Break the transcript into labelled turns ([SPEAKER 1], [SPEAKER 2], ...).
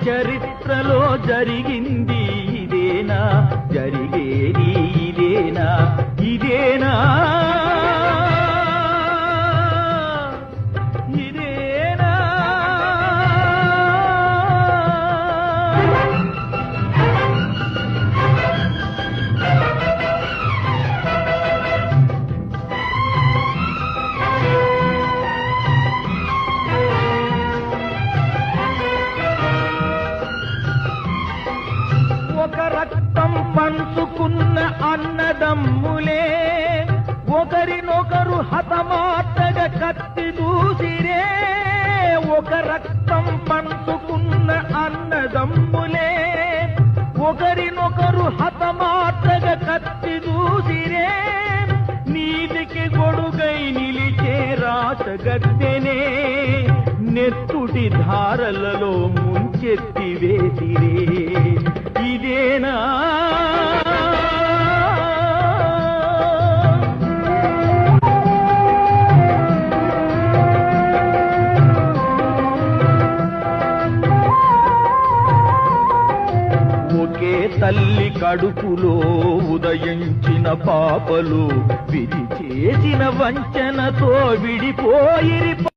[SPEAKER 1] చరిత్రలో జరిగింది ఇదేనా, జరిగేది ఇదేనా, ఇదేనా, ఇదేనా? ఒక రక్తం పంచుకున్న అన్నదమ్ములే ఒకరినొకరు హతమార్చగా కత్తి దూసిరే. ఒక రక్తం పంచుకున్న అన్నదమ్ములే ఒకరినొకరు హతమార్చగా కత్తి దూసిరే. నీతికి గొడుగై నిలిచే రాచగద్దెనే నెత్తుటి ధారలలో ముంచెత్తి వేసిరే. ఇదేనా? ఒకే తల్లి కడుపులో ఉదయించిన పాపలు విధి చేసిన వంచనతో విడిపోయిరి.